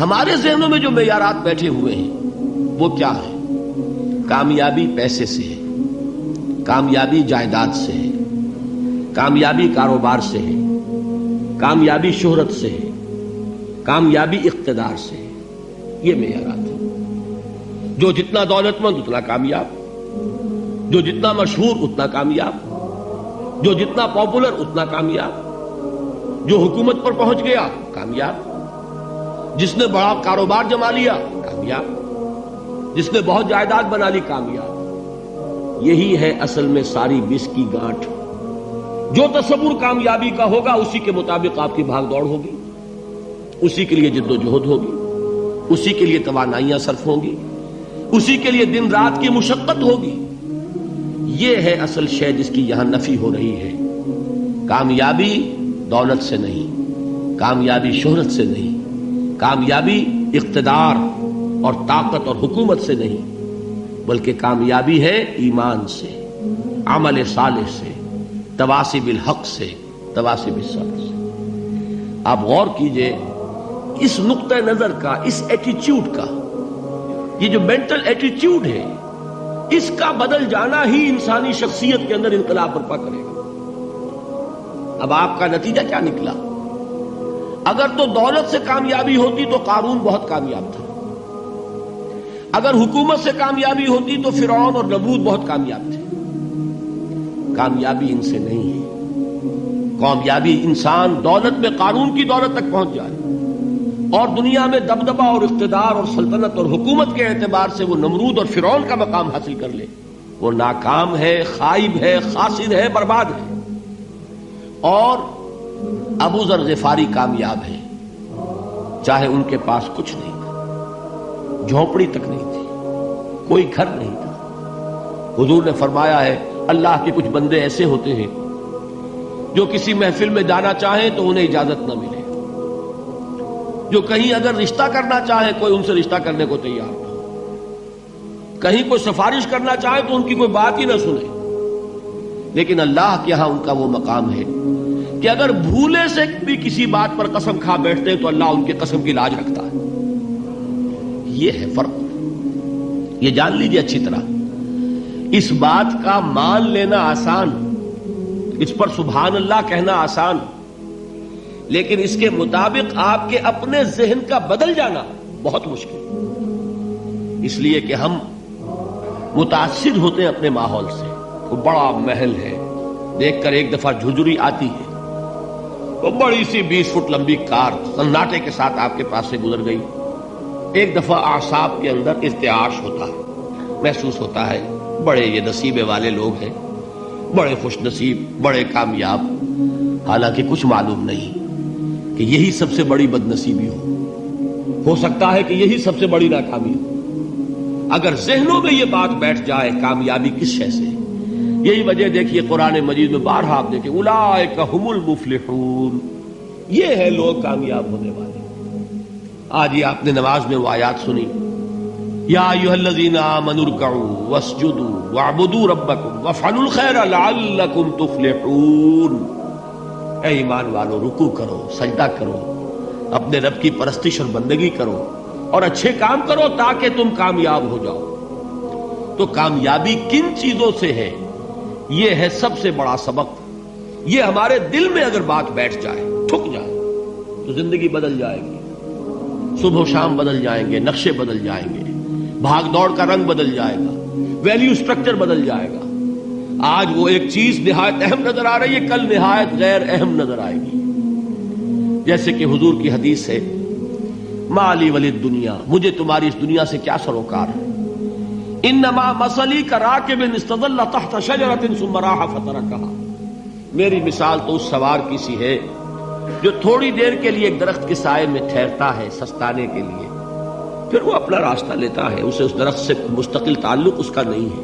ہمارے ذہنوں میں جو معیارات بیٹھے ہوئے ہیں وہ کیا ہے؟ کامیابی پیسے سے ہے، کامیابی جائیداد سے ہے، کامیابی کاروبار سے ہے، کامیابی شہرت سے ہے، کامیابی اقتدار سے ہے. یہ معیارات ہیں. جو جتنا دولت مند اتنا کامیاب، جو جتنا مشہور اتنا کامیاب، جو جتنا پاپولر اتنا کامیاب، جو حکومت پر پہنچ گیا کامیاب، جس نے بڑا کاروبار جما لیا کامیاب، جس نے بہت جائیداد بنا لی کامیاب. یہی ہے اصل میں ساری بس کی گانٹھ. جو تصور کامیابی کا ہوگا اسی کے مطابق آپ کی بھاگ دوڑ ہوگی، اسی کے لیے جد و جہد ہوگی، اسی کے لیے توانائیاں صرف ہوں گی، اسی کے لیے دن رات کی مشقت ہوگی. یہ ہے اصل شے جس کی یہاں نفی ہو رہی ہے. کامیابی دولت سے نہیں، کامیابی شہرت سے نہیں، کامیابی اقتدار اور طاقت اور حکومت سے نہیں، بلکہ کامیابی ہے ایمان سے، عمل صالح سے، تواصی بالحق سے، تواصی بالصبر سے. آپ غور کیجئے اس نقطہ نظر کا، اس ایٹیچیوڈ کا، یہ جو مینٹل ایٹیچیوڈ ہے اس کا بدل جانا ہی انسانی شخصیت کے اندر انقلاب برپا کرے گا. اب آپ کا نتیجہ کیا نکلا؟ اگر تو دولت سے کامیابی ہوتی تو قارون بہت کامیاب تھا، اگر حکومت سے کامیابی ہوتی تو فرعون اور نمرود بہت کامیاب تھے. کامیابی ان سے نہیں ہے. کامیابی انسان دولت میں قارون کی دولت تک پہنچ جائے اور دنیا میں دبدبہ اور اقتدار اور سلطنت اور حکومت کے اعتبار سے وہ نمرود اور فرعون کا مقام حاصل کر لے، وہ ناکام ہے، خائب ہے، خاسر ہے، برباد ہے. اور ابو ذر غفاری کامیاب ہے، چاہے ان کے پاس کچھ نہیں تھا، جھونپڑی تک نہیں تھی، کوئی گھر نہیں تھا. حضور نے فرمایا ہے اللہ کے کچھ بندے ایسے ہوتے ہیں جو کسی محفل میں جانا چاہیں تو انہیں اجازت نہ ملے، جو کہیں اگر رشتہ کرنا چاہیں کوئی ان سے رشتہ کرنے کو تیار نہ، کہیں کوئی سفارش کرنا چاہے تو ان کی کوئی بات ہی نہ سنے. لیکن اللہ کے ہاں ان کا وہ مقام ہے کہ اگر بھولے سے بھی کسی بات پر قسم کھا بیٹھتے ہیں تو اللہ ان کے قسم کی لاج رکھتا ہے. یہ ہے فرق. یہ جان لیجیے اچھی طرح. اس بات کا مان لینا آسان، اس پر سبحان اللہ کہنا آسان، لیکن اس کے مطابق آپ کے اپنے ذہن کا بدل جانا بہت مشکل. اس لیے کہ ہم متاثر ہوتے ہیں اپنے ماحول سے. وہ بڑا محل ہے، دیکھ کر ایک دفعہ جھجری آتی ہے، وہ بڑی سی 20 فٹ لمبی کار سناٹے کے ساتھ آپ کے پاس سے گزر گئی. ایک دفعہ اعصاب کے اندر ارتعاش ہوتا ہے، محسوس ہوتا ہے بڑے یہ نصیبے والے لوگ ہیں، بڑے خوش نصیب، بڑے کامیاب. حالانکہ کچھ معلوم نہیں کہ یہی سب سے بڑی بد نصیبی ہو سکتا ہے کہ یہی سب سے بڑی ناکامی ہو. اگر ذہنوں میں یہ بات بیٹھ جائے کامیابی کس شے سے. یہی وجہ دیکھیے قرآن مجید میں بارہا آپ دیکھیں اولئک هم المفلحون، یہ ہے لوگ کامیاب ہونے والے. آج یہ آپ نے نماز میں وہ آیات سنی، یا ایھا الذین آمنوا ارکعوا واسجدوا واعبدوا ربکم وافعلوا الخیر لعلکم تفلحون. اے ایمان والو، رکوع کرو، سجدہ کرو، اپنے رب کی پرستش اور بندگی کرو اور اچھے کام کرو تاکہ تم کامیاب ہو جاؤ. تو کامیابی کن چیزوں سے ہے؟ یہ ہے سب سے بڑا سبق. یہ ہمارے دل میں اگر بات بیٹھ جائے، ٹھک جائے، تو زندگی بدل جائے گی. صبح و شام بدل جائیں گے، نقشے بدل جائیں گے، بھاگ دوڑ کا رنگ بدل جائے گا، ویلیو سٹرکچر بدل جائے گا. آج وہ ایک چیز نہایت اہم نظر آ رہی ہے، کل نہایت غیر اہم نظر آئے گی. جیسے کہ حضور کی حدیث ہے، مالی ولی دنیا، مجھے تمہاری اس دنیا سے کیا سروکار ہے. انما مثلی کراکب استظل تحت شجرۃ ثم راح فترکها. میری مثال تو اس سوار کی سی ہے جو تھوڑی دیر کے لیے ایک درخت کے سائے میں ٹھہرتا ہے سستانے کے لیے، پھر وہ اپنا راستہ لیتا ہے. اسے اس درخت سے مستقل تعلق اس کا نہیں ہے،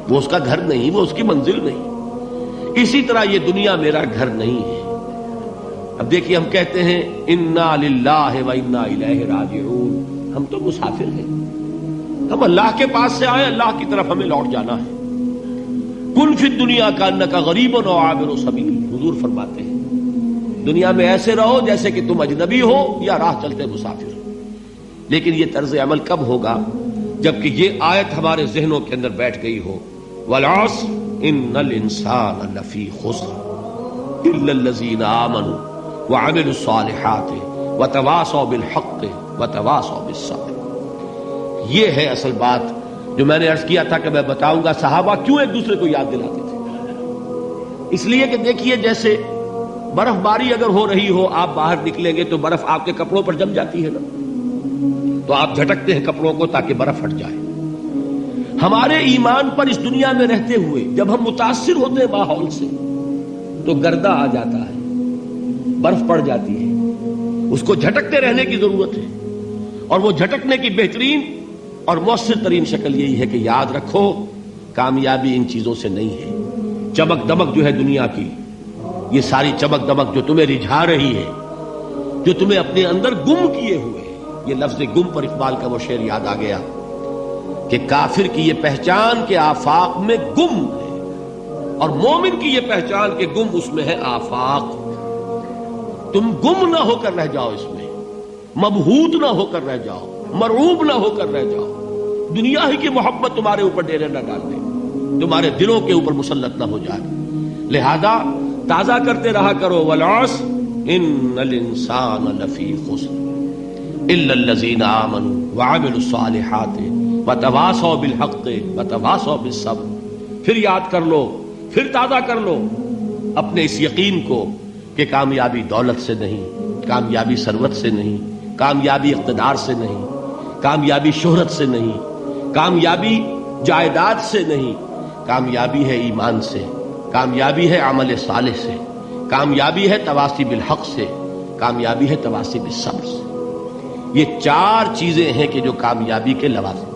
وہ اس کا گھر نہیں، وہ اس کی منزل نہیں. اسی طرح یہ دنیا میرا گھر نہیں ہے. اب دیکھیے ہم کہتے ہیں انا للہ و انا الیہ راجعون، ہم تو مسافر ہیں، ہم اللہ کے پاس سے آئے، اللہ کی طرف ہمیں لوٹ جانا ہے. کن فی الدنیا کانک غریب و عابر سبیل. حضور فرماتے ہیں دنیا میں ایسے رہو جیسے کہ تم اجنبی ہو یا راہ چلتے مسافر. لیکن یہ طرز عمل کب ہوگا؟ جبکہ یہ آیت ہمارے ذہنوں کے اندر بیٹھ گئی ہو، والعصر ان الانسان لفی خسر الا الذین آمنوا وعملوا الصالحات وتواصوا بالحق وتواصوا بالصبر۔ یہ ہے اصل بات جو میں نے عرض کیا تھا کہ میں بتاؤں گا صحابہ کیوں ایک دوسرے کو یاد دلاتے تھے۔ اس لیے کہ دیکھیے جیسے برف باری اگر ہو رہی ہو، آپ باہر نکلیں گے تو برف آپ کے کپڑوں پر جم جاتی ہے نا، تو آپ جھٹکتے ہیں کپڑوں کو تاکہ برف ہٹ جائے۔ ہمارے ایمان پر اس دنیا میں رہتے ہوئے جب ہم متاثر ہوتے ہیں ماحول سے تو گردہ آ جاتا ہے، برف پڑ جاتی ہے، اس کو جھٹکتے رہنے کی ضرورت ہے۔ اور وہ جھٹکنے کی بہترین اور مؤثر ترین شکل یہی ہے کہ یاد رکھو کامیابی ان چیزوں سے نہیں ہے۔ چمک دمک جو ہے دنیا کی، یہ ساری چمک دمک جو تمہیں رجھا رہی ہے، جو تمہیں اپنے اندر گم کیے ہوئے، یہ لفظ گم پر اقبال کا وہ شعر یاد آ گیا کہ کافر کی یہ پہچان کے آفاق میں گم ہے، اور مومن کی یہ پہچان کے گم اس میں ہے آفاق۔ تم گم نہ ہو کر رہ جاؤ، اس میں مبہوت نہ ہو کر رہ جاؤ، مرعوب نہ ہو کر رہ جاؤ، دنیا ہی کی محبت تمہارے اوپر ڈیرے نہ ڈال دے، تمہارے دلوں کے اوپر مسلط نہ ہو جائے۔ لہذا تازہ کرتے رہا کرو، والعصر ان الانسان لفی خسر الا الذین آمنوا وعملوا الصالحات وتواصوا بالحق وتواصوا بالصبر۔ پھر یاد کر لو، پھر تازہ کر لو اپنے اس یقین کو کہ کامیابی دولت سے نہیں، کامیابی ثروت سے نہیں، کامیابی اقتدار سے نہیں، کامیابی شہرت سے نہیں، کامیابی جائیداد سے نہیں، کامیابی ہے ایمان سے، کامیابی ہے عمل صالح سے، کامیابی ہے تواصی بالحق سے، کامیابی ہے تواصی بالصبر سے۔ یہ چار چیزیں ہیں کہ جو کامیابی کے لوازم